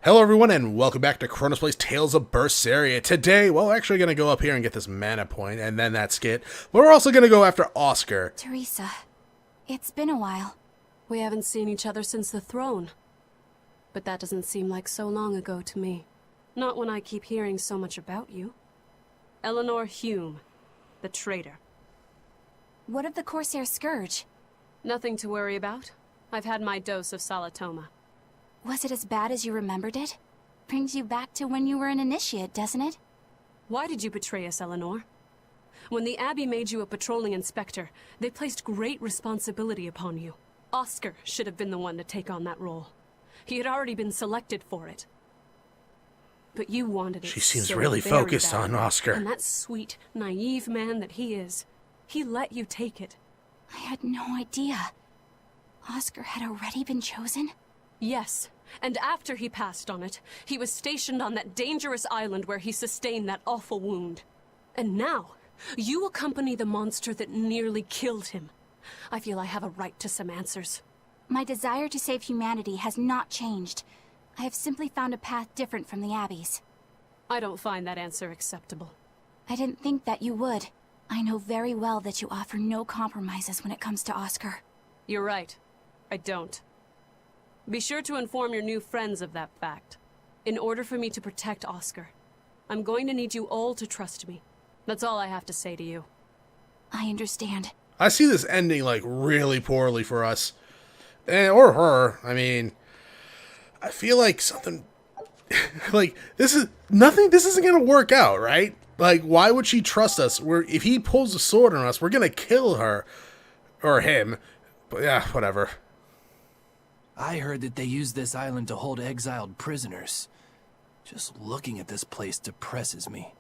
Hello everyone and welcome back to Chronos Plays Tales of Berseria. Today, well, we're actually going to go up here and get this mana point and then that skit. But we're also going to go after Oscar. Teresa, it's been a while. We haven't seen each other since the throne. But that doesn't seem like so long ago to me. Not when I keep hearing so much about you. Eleanor Hume, the traitor. What of the Corsair Scourge? Nothing to worry about. I've had my dose of Salatoma. Was it as bad as you remembered it? Brings you back to when you were an initiate, doesn't it? Why did you betray us, Eleanor? When the Abbey made you a patrolling inspector, they placed great responsibility upon you. Oscar should have been the one to take on that role. He had already been selected for it. But you wanted it. She seems so really very focused on badly. Oscar. And that sweet, naive man that he is, he let you take it. I had no idea. Oscar had already been chosen? Yes, and after he passed on it, he was stationed on that dangerous island where he sustained that awful wound. And now, you accompany the monster that nearly killed him. I feel I have a right to some answers. My desire to save humanity has not changed. I have simply found a path different from the Abbey's. I don't find that answer acceptable. I didn't think that you would. I know very well that you offer no compromises when it comes to Oscar. You're right. I don't. Be sure to inform your new friends of that fact. In order for me to protect Oscar, I'm going to need you all to trust me. That's all I have to say to you. I understand. I see this ending like really poorly for us. Or her. I mean, I feel like something like this isn't gonna work out, right? Like, why would she trust us? If he pulls a sword on us, we're gonna kill her or him. But yeah, whatever. I heard that they use this island to hold exiled prisoners. Just looking at this place depresses me.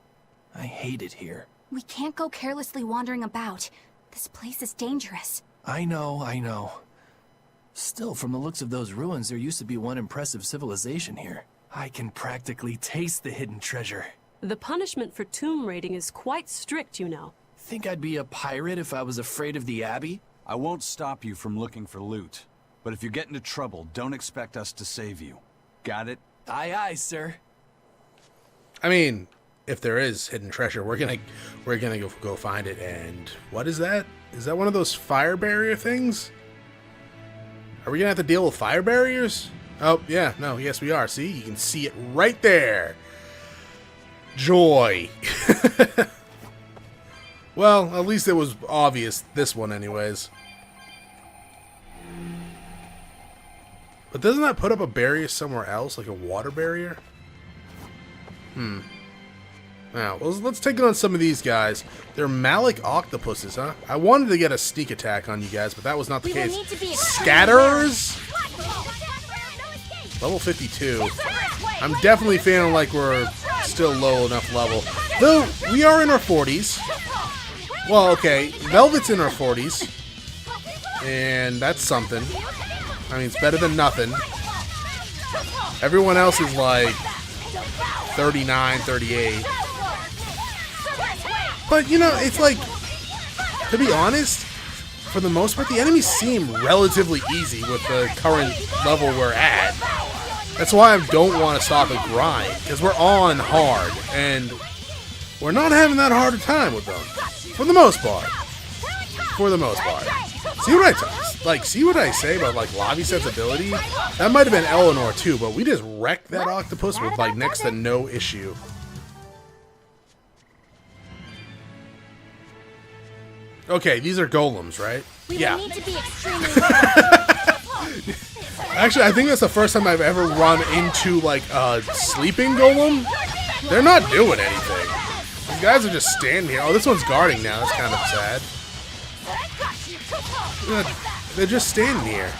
I hate it here. We can't go carelessly wandering about. This place is dangerous. I know. Still, from the looks of those ruins, there used to be one impressive civilization here. I can practically taste the hidden treasure. The punishment for tomb raiding is quite strict, you know. Think I'd be a pirate if I was afraid of the Abbey? I won't stop you from looking for loot. But if you get into trouble, don't expect us to save you. Got it? Aye, aye, sir. I mean, if there is hidden treasure, we're gonna go find it. And what is that? Is that one of those fire barrier things? Are we gonna have to deal with fire barriers? Oh yeah, no, yes we are. See, you can see it right there. Joy. Well, at least it was obvious this one, anyways. But doesn't that put up a barrier somewhere else, like a water barrier? Now, let's take on some of these guys. They're Malik octopuses, huh? I wanted to get a sneak attack on you guys, but that was not the case. Scatterers? Level 52. I'm definitely feeling like we're still low enough level. Though, we are in our 40s. Well, okay, Velvet's in our 40s. And that's something. I mean, it's better than nothing. Everyone else is like 39, 38. But, you know, it's like, to be honest, for the most part, the enemies seem relatively easy with the current level we're at. That's why I don't want to stop and grind, because we're on hard, and we're not having that hard a time with them. For the most part. See what I say about like Laviset's ability? That might have been Eleanor too, but we just wrecked that octopus with like next to no issue. Okay, these are golems, right? Yeah. Actually, I think that's the first time I've ever run into like a sleeping golem. They're not doing anything. These guys are just standing here. Oh, this one's guarding now. That's kind of sad. They're just standing here.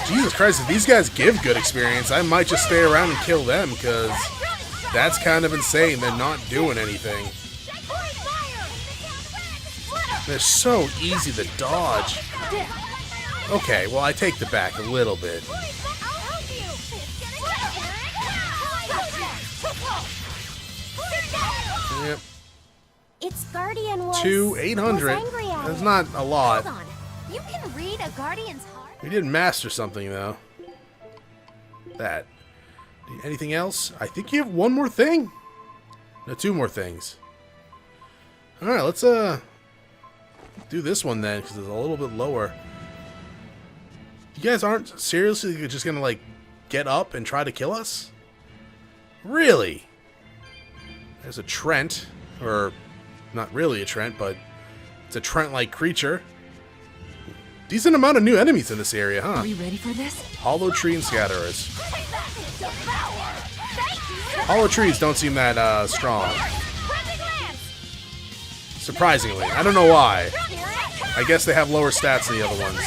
Jesus Christ, if these guys give good experience, I might just stay around and kill them, because that's kind of insane. They're not doing anything. They're so easy to dodge. Okay, well, I take the back a little bit. Yep. Its guardian was 800. That's not a lot. Hold on. You can read a guardian's heart? We did master something though. That. Anything else? I think you have one more thing. No, two more things. All right, let's do this one then, because it's a little bit lower. You guys aren't seriously just gonna like get up and try to kill us? Really? There's a Trent, or not really a Trent, but it's a Trent-like creature. Decent amount of new enemies in this area, huh? Are you ready for this? Hollow tree and scatterers. Hollow trees don't seem that strong. Surprisingly. I don't know why. I guess they have lower stats than the other ones.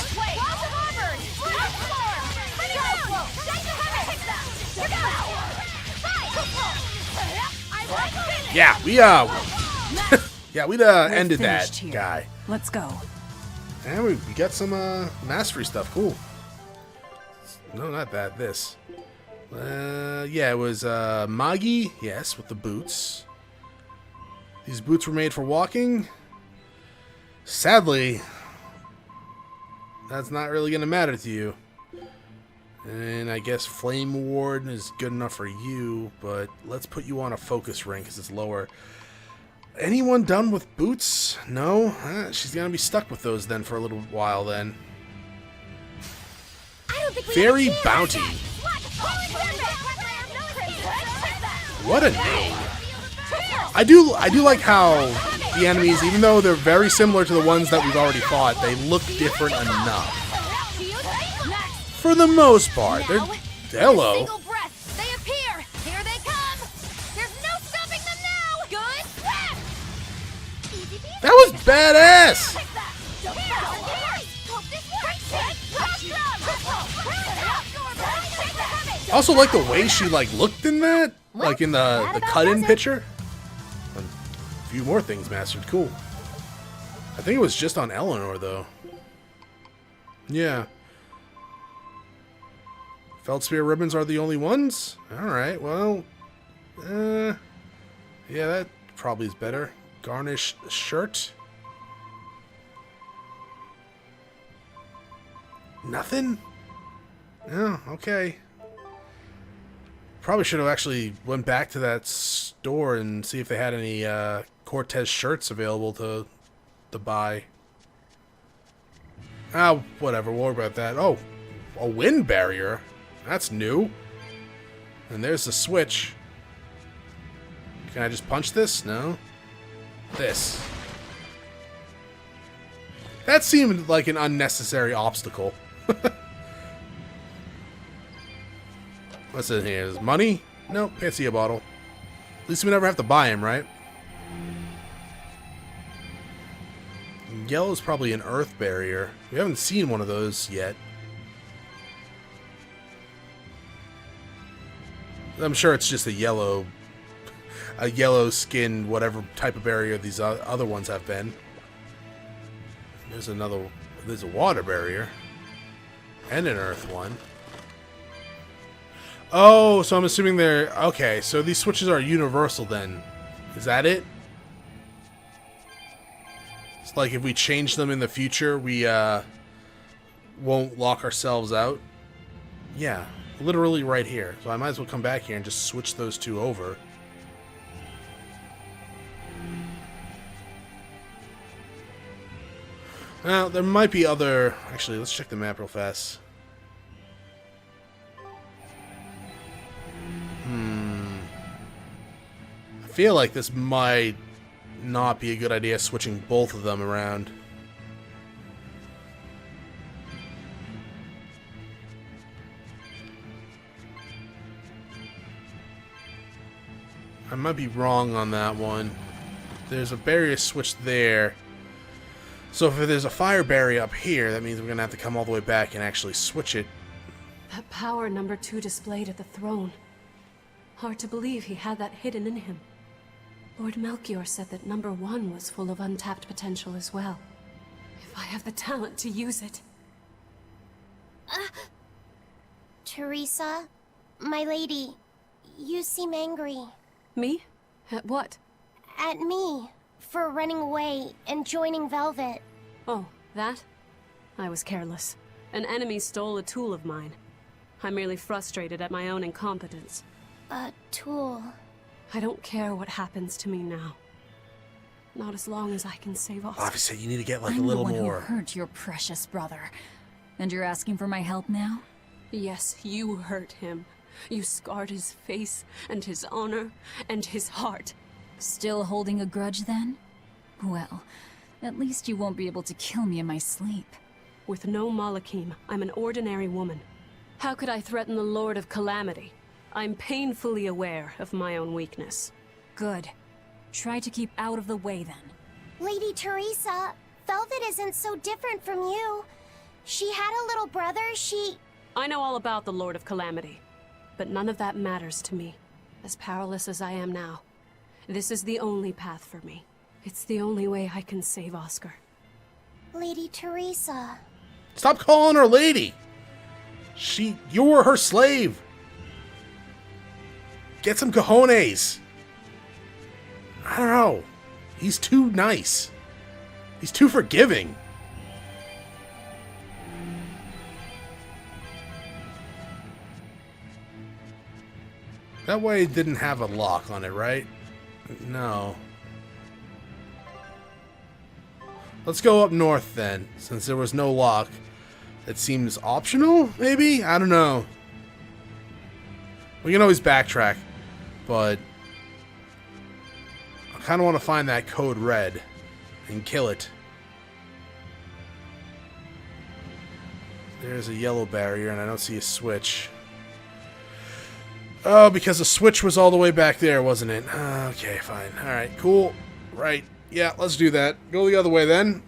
Yeah, we yeah, we'd ended that finished here. guy. Let's go. And we got some mastery stuff. Cool. No, not that. This. Yeah, it was Magi. Yes, with the boots. These boots were made for walking. Sadly, that's not really going to matter to you. And I guess Flame Ward is good enough for you, but let's put you on a focus ring because it's lower. Anyone done with boots? No? She's going to be stuck with those then for a little while then. Fairy Bounty. What a name. I do like how the enemies, even though they're very similar to the ones that we've already fought, they look different enough. For the most part. They're... Hello. That was badass! I also like the way she like looked in that, like in the cut-in picture. A few more things mastered, cool. I think it was just on Eleanor though. Yeah. Feldspear ribbons are the only ones? Alright, well... yeah, that probably is better. Garnish shirt. Nothing? Oh, okay. Probably should have actually went back to that store and see if they had any Cortez shirts available to buy. Ah, whatever. We'll worry about that. Oh, a wind barrier. That's new. And there's the switch. Can I just punch this? No. This. That seemed like an unnecessary obstacle. What's in here? Is money? Nope, can't see a bottle. At least we never have to buy him, right? Yellow is probably an earth barrier. We haven't seen one of those yet. I'm sure it's just a yellow skinned whatever type of barrier these other ones have been. There's a water barrier and an earth one. Oh, so I'm assuming they're okay, so these switches are universal then. Is that it? It's like if we change them in the future, we won't lock ourselves out. Yeah, literally right here. So I might as well come back here and just switch those two over. Well, there might be other... Actually, let's check the map real fast. I feel like this might not be a good idea, switching both of them around. I might be wrong on that one. There's a barrier switch there. So if there's a fire barrier up here, that means we're going to have to come all the way back and actually switch it. That power number 2 displayed at the throne. Hard to believe he had that hidden in him. Lord Melchior said that number 1 was full of untapped potential as well. If I have the talent to use it. Teresa, my lady, you seem angry. Me? At what? At me, for running away and joining Velvet. Oh, that? I was careless. An enemy stole a tool of mine. I'm merely frustrated at my own incompetence. A tool. I don't care what happens to me now. Not as long as I can save Oscar. Obviously, you need to get like I'm a little the one more. who hurt your precious brother. And you're asking for my help now? Yes, you hurt him. You scarred his face, and his honor, and his heart. Still holding a grudge then? Well, at least you won't be able to kill me in my sleep. With no Malakim, I'm an ordinary woman. How could I threaten the Lord of Calamity? I'm painfully aware of my own weakness. Good. Try to keep out of the way then. Lady Teresa, Velvet isn't so different from you. She had a little brother, I know all about the Lord of Calamity, but none of that matters to me. As powerless as I am now, this is the only path for me. It's the only way I can save Oscar. Lady Teresa. Stop calling her lady. You were her slave. Get some cojones. I don't know. He's too nice. He's too forgiving. That way it didn't have a lock on it, right? No. Let's go up north then, since there was no lock. It seems optional, maybe? I don't know. We can always backtrack, but I kind of want to find that code red and kill it. There's a yellow barrier, and I don't see a switch. Oh, because the switch was all the way back there, wasn't it? Okay, fine. Alright, cool. Right. Yeah, let's do that. Go the other way then.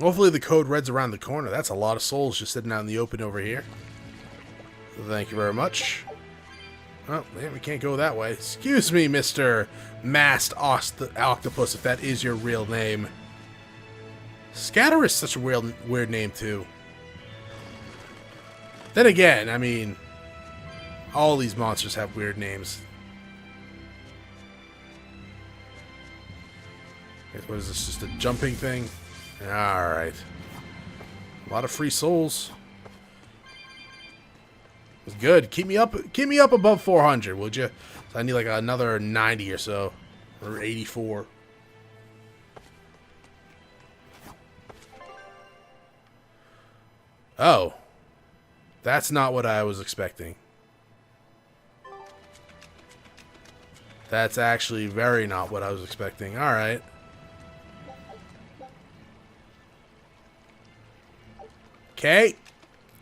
Hopefully the code red's around the corner. That's a lot of souls just sitting out in the open over here. Thank you very much. Oh, man, we can't go that way. Excuse me, Mr. Masked Octopus, if that is your real name. Scatter is such a weird name, too. Then again, I mean, all these monsters have weird names. What is this, just a jumping thing? Alright. A lot of free souls. It's good. Keep me up above 400, would you? So I need like another 90 or so. Or 84. Oh. That's not what I was expecting. That's actually very not what I was expecting. Alright. Okay.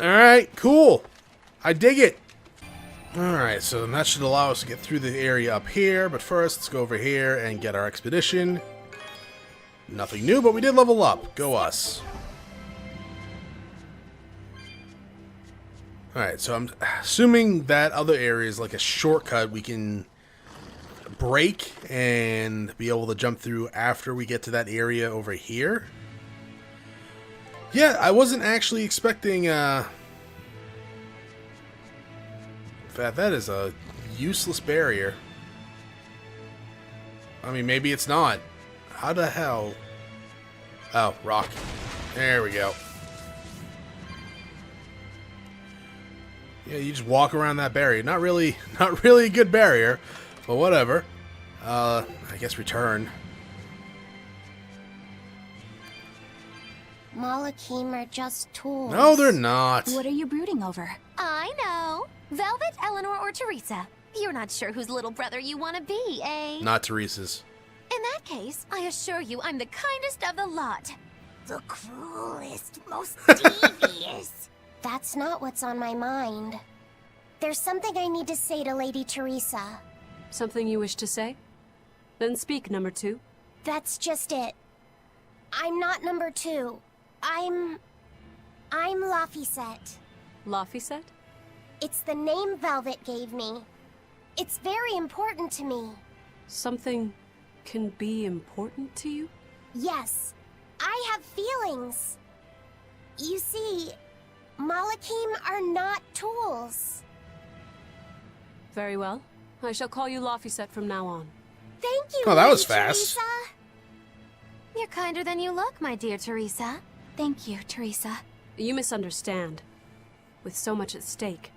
Alright, cool. I dig it. Alright, so that should allow us to get through the area up here. But first, let's go over here and get our expedition. Nothing new, but we did level up. Go us. Alright, so I'm assuming that other area is like a shortcut we can break and be able to jump through after we get to that area over here. Yeah, I wasn't actually expecting that is a useless barrier. I mean, maybe it's not. How the hell? Oh, rock. There we go. Yeah, you just walk around that barrier. Not really a good barrier, but whatever. I guess return. Malakim are just tools. No, they're not. What are you brooding over? I know. Velvet, Eleanor, or Teresa. You're not sure whose little brother you want to be, eh? Not Teresa's. In that case, I assure you I'm the kindest of the lot. The cruelest, most devious. That's not what's on my mind. There's something I need to say to Lady Teresa. Something you wish to say? Then speak, number 2. That's just it. I'm not number 2. I'm Laphicet. Laphicet? It's the name Velvet gave me. It's very important to me. Something can be important to you? Yes, I have feelings. You see, Malakim are not tools. Very well. I shall call you Laphicet from now on. Thank you, Oh, that was Lady fast. Teresa. You're kinder than you look, my dear Teresa. Thank you, Teresa. You misunderstand. With so much at stake,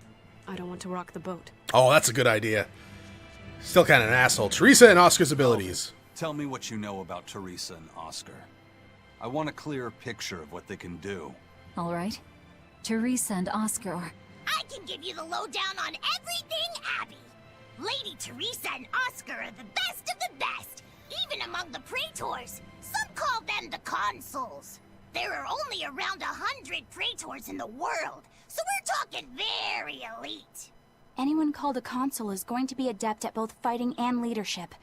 I don't want to rock the boat. Oh, that's a good idea. Still kind of an asshole. Teresa and Oscar's abilities. Tell me what you know about Teresa and Oscar. I want a clearer picture of what they can do. All right. Teresa and Oscar are... I can give you the lowdown on everything Abby. Lady Teresa and Oscar are the best of the best, even among the praetors. Some call them the consuls. There are only around 100 praetors in the world, so we're talking very elite. Anyone called a consul is going to be adept at both fighting and leadership.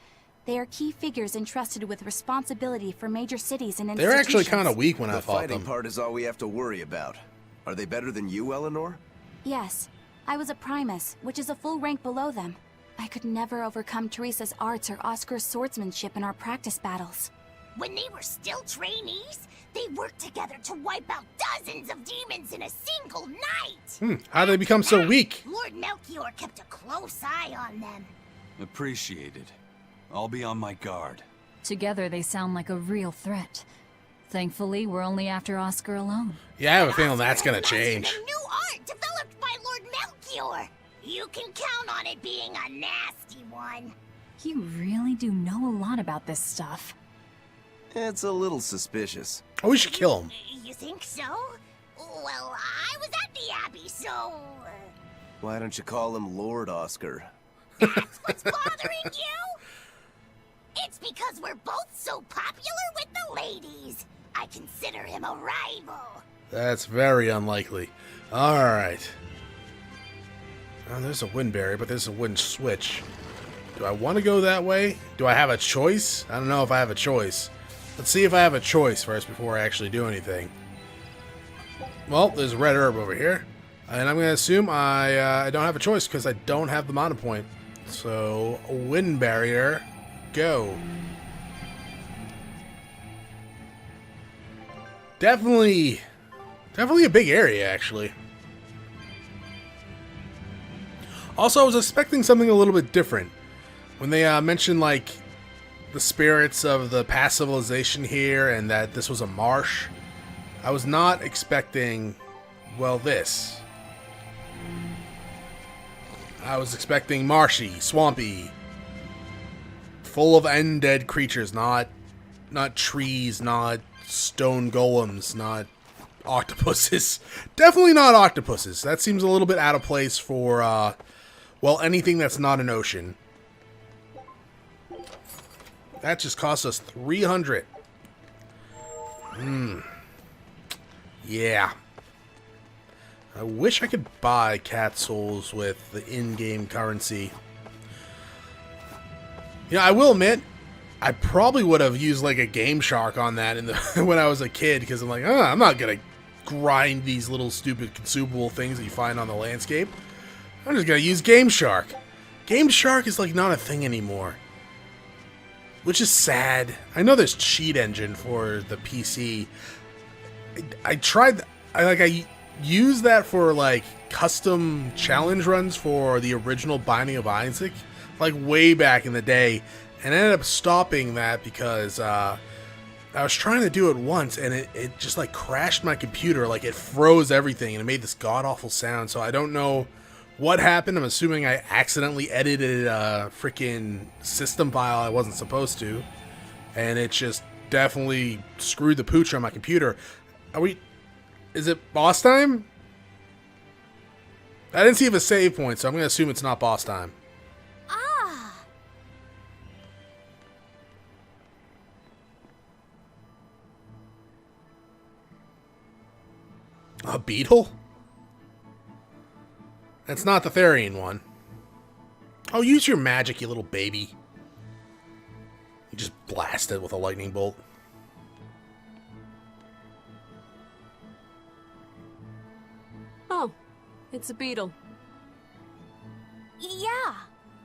They are key figures entrusted with responsibility for major cities and institutions. They're actually kind of weak when I The fought fighting them. part is all we have to worry about. Are they better than you, Eleanor? Yes. I was a primus, which is a full rank below them. I could never overcome Teresa's arts or Oscar's swordsmanship in our practice battles. When they were still trainees, they worked together to wipe out dozens of demons in a single night. How'd they become so weak? Lord Melchior kept a close eye on them. Appreciated. I'll be on my guard. Together they sound like a real threat. Thankfully, we're only after Oscar alone. Yeah, I have a feeling that's gonna Oscar has change. a new art developed by Lord Melchior. You can count on it being a nasty one. You really do know a lot about this stuff. It's a little suspicious. Oh, we should kill him. You think so? Well, I was at the Abbey, so... Why don't you call him Lord Oscar? That's what's bothering you? It's because we're both so popular with the ladies. I consider him a rival. That's very unlikely. Alright. Oh, there's a wind barrier, but there's a wind switch. Do I want to go that way? Do I have a choice? I don't know if I have a choice. Let's see if I have a choice first before I actually do anything. Well, there's a red herb over here. And I'm going to assume I don't have a choice because I don't have the mana point. So, wind barrier, go. Definitely a big area, actually. Also, I was expecting something a little bit different. When they mentioned, like, the spirits of the past civilization here and that this was a marsh, I was not expecting, well, this. I was expecting marshy, swampy, full of undead creatures, not trees, not stone golems, not octopuses. Definitely not octopuses. That seems a little bit out of place for, well, anything that's not an ocean. That just cost us 300. Yeah. I wish I could buy cat souls with the in-game currency. You know, I will admit, I probably would have used like a Game Shark on that in the when I was a kid, because I'm like, I'm not gonna grind these little stupid consumable things that you find on the landscape. I'm just gonna use Game Shark. Game Shark is like not a thing anymore, which is sad. I know there's cheat engine for the PC. I tried. I used that for like custom challenge runs for the original Binding of Isaac, like way back in the day, and I ended up stopping that because I was trying to do it once and it just like crashed my computer. Like it froze everything and it made this god awful sound. So I don't know what happened. I'm assuming I accidentally edited a freaking system file I wasn't supposed to, and it just definitely screwed the pooch on my computer. Is it boss time? I didn't see if a save point, so I'm going to assume it's not boss time. Ah! A beetle? That's not the Therian one. Oh, use your magic, you little baby. You just blast it with a lightning bolt. Oh, it's a beetle. Yeah.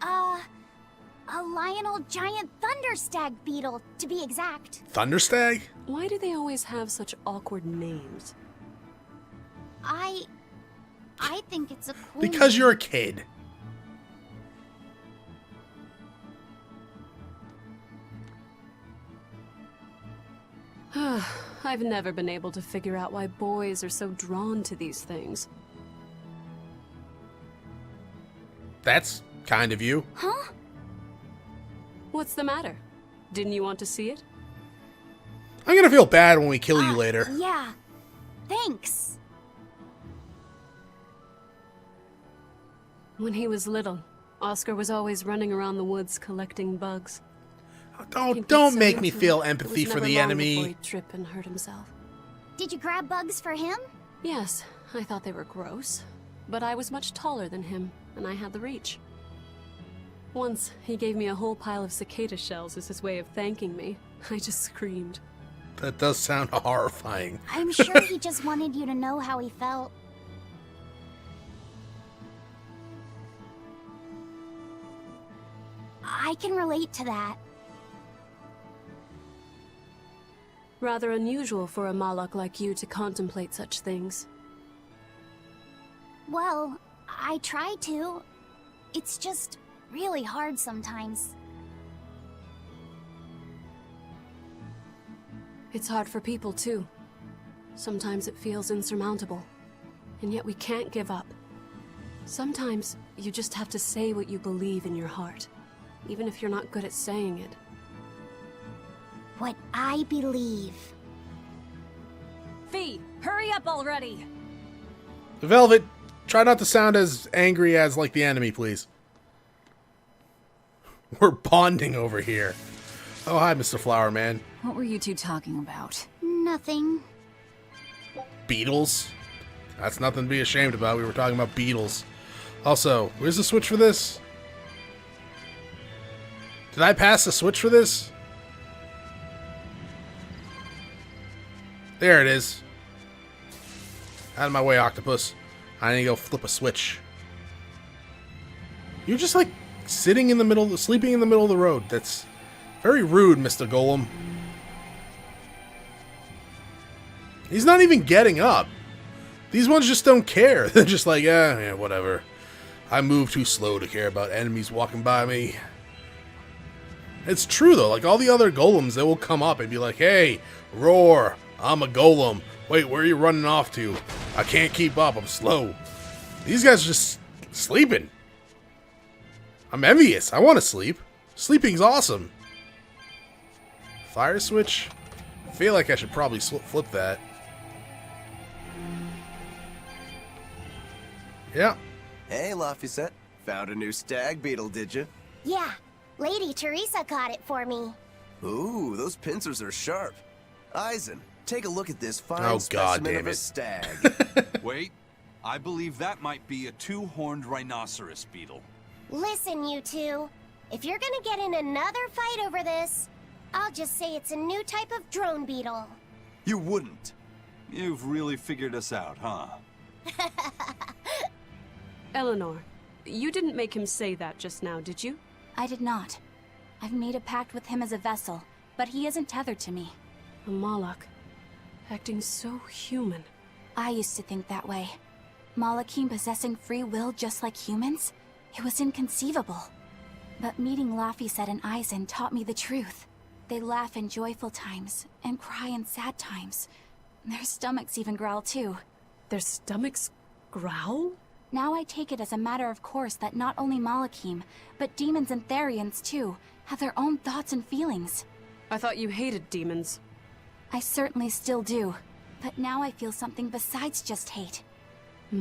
A Lionel giant thunderstag beetle, to be exact. Thunderstag? Why do they always have such awkward names? I think it's a cool... Because you're a kid. I've never been able to figure out why boys are so drawn to these things. That's kind of you. Huh? What's the matter? Didn't you want to see it? I'm gonna feel bad when we kill you later. Yeah. Thanks. When he was little, Oscar was always running around the woods collecting bugs. Don't make me feel empathy for the Before enemy. he'd trip and hurt himself. Did you grab bugs for him? Yes, I thought they were gross, but I was much taller than him, and I had the reach. Once, he gave me a whole pile of cicada shells as his way of thanking me. I just screamed. That does sound horrifying. I'm sure he just wanted you to know how he felt. I can relate to that. Rather unusual for a Malak like you to contemplate such things. Well, I try to. It's just really hard sometimes. It's hard for people, too. Sometimes it feels insurmountable. And yet we can't give up. Sometimes you just have to say what you believe in your heart, even if you're not good at saying it. What I believe. Fee, hurry up already! Velvet, try not to sound as angry as like the enemy, please. We're bonding over here. Oh, hi, Mr. Flower Man. What were you two talking about? Nothing. Beetles? That's nothing to be ashamed about. We were talking about beetles. Also, where's the switch for this? Did I pass the switch for this? There it is. Out of my way, octopus. I need to go flip a switch. You're just like sitting in the middle, sleeping in the middle of the road. That's very rude, Mr. Golem. He's not even getting up. These ones just don't care. They're just like, yeah, whatever. I move too slow to care about enemies walking by me. It's true, though. Like, all the other golems, they will come up and be like, hey, roar, I'm a golem. Wait, where are you running off to? I can't keep up, I'm slow. These guys are just sleeping. I'm envious. I want to sleep. Sleeping's awesome. Fire switch? I feel like I should probably flip that. Yeah. Hey, Laphicet. Found a new stag beetle, did you? Yeah, Lady Teresa caught it for me. Ooh, those pincers are sharp. Eisen, take a look at this fine Oh, God specimen damn of a it. stag. Wait, I believe that might be a two-horned rhinoceros beetle. Listen, you two. If you're gonna get in another fight over this, I'll just say it's a new type of drone beetle. You wouldn't. You've really figured us out, huh? Eleanor, you didn't make him say that just now, did you? I did not. I've made a pact with him as a vessel, but he isn't tethered to me. A Malak, acting so human. I used to think that way. Malakim possessing free will just like humans? It was inconceivable. But meeting Laphicet and Eisen taught me the truth. They laugh in joyful times, and cry in sad times. Their stomachs even growl too. Their stomachs growl? Now I take it as a matter of course that not only Malakim, but demons and Therians too, have their own thoughts and feelings. I thought you hated demons. I certainly still do, but now I feel something besides just hate.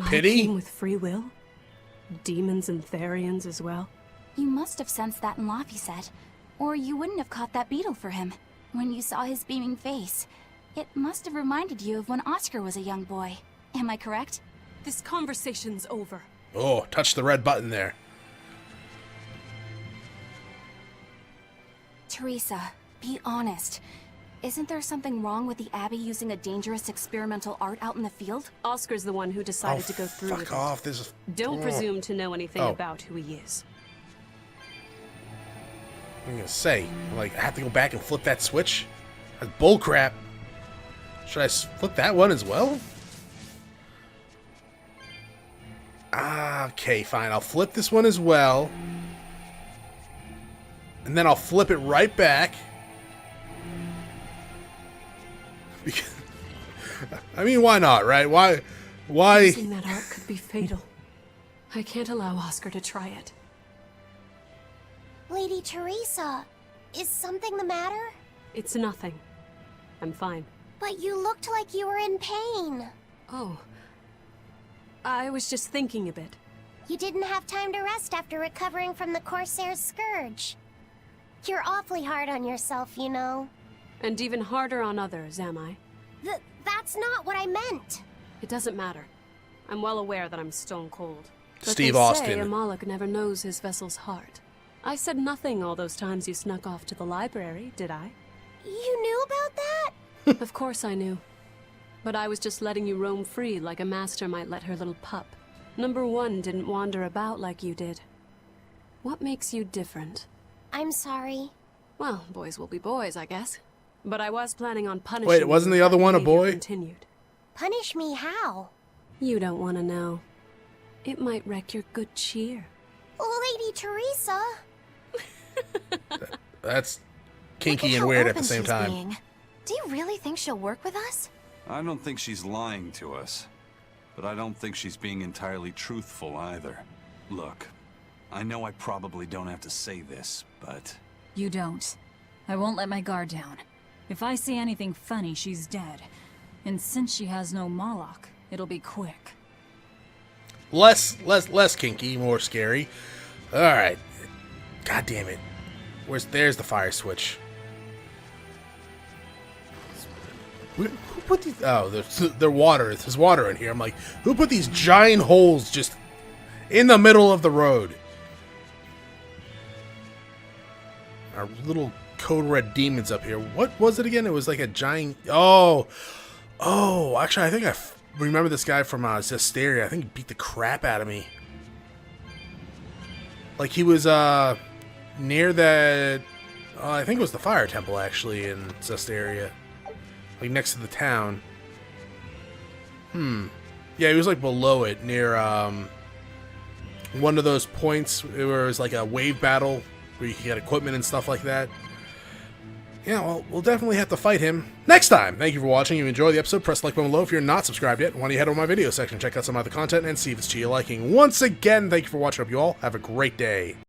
Pity? Malakim with free will? Demons and Therians as well? You must have sensed that in Laphicet, or you wouldn't have caught that beetle for him. When you saw his beaming face, it must have reminded you of when Oscar was a young boy. Am I correct? This conversation's over. Oh, touch the red button there. Teresa, be honest. Isn't there something wrong with the Abbey using a dangerous experimental art out in the field? Oscar's the one who decided to go through with fuck it. off. This is... Don't presume to know anything Oh. about who he is. I'm gonna say, like, I have to go back and flip that switch? That's bullcrap. Should I flip that one as well? Ah, okay, fine. I'll flip this one as well. And then I'll flip it right back. I mean, why not, right? Why? Using that art could be fatal. I can't allow Oscar to try it. Lady Teresa, is something the matter? It's nothing. I'm fine. But you looked like you were in pain. Oh. I was just thinking a bit. You didn't have time to rest after recovering from the Corsair's scourge. You're awfully hard on yourself, you know. And even harder on others, am I? That's not what I meant. It doesn't matter. I'm well aware that I'm stone cold. But Steve they Austin. say a Moloch never knows his vessel's heart. I said nothing all those times you snuck off to the library, did I? You knew about that? Of course I knew. But I was just letting you roam free like a master might let her little pup. Number one didn't wander about like you did. What makes you different? I'm sorry. Well, boys will be boys, I guess. But I was planning on punishing Wait, wasn't you the if other that one a behavior boy? Continued. Punish me how? You don't want to know. It might wreck your good cheer. Lady Teresa. That's kinky Look at and how weird at open the same she's time. being. Do you really think she'll work with us? I don't think she's lying to us. But I don't think she's being entirely truthful either. Look, I know I probably don't have to say this, but... You don't. I won't let my guard down. If I see anything funny, she's dead. And since she has no Moloch, it'll be quick. Less kinky, more scary. All right. God damn it. There's the fire switch. Who put these? Oh, there's water. There's water in here. I'm like, who put these giant holes just in the middle of the road? Our little code red demons up here. What was it again? It was like a giant. Oh, actually, I think I remember this guy from Zesteria. I think he beat the crap out of me. Like he was near that. I think it was the fire temple actually in Zesteria. Like next to the town. Yeah, he was like below it near one of those points where it was like a wave battle where you can get equipment and stuff like that. Yeah, well, we'll definitely have to fight him next time. Thank you for watching. If you enjoyed the episode, press the like button below. If you're not subscribed yet, why don't you head over to my video section, check out some other content, and see if it's to your liking. Once again, thank you for watching. Hope you all have a great day.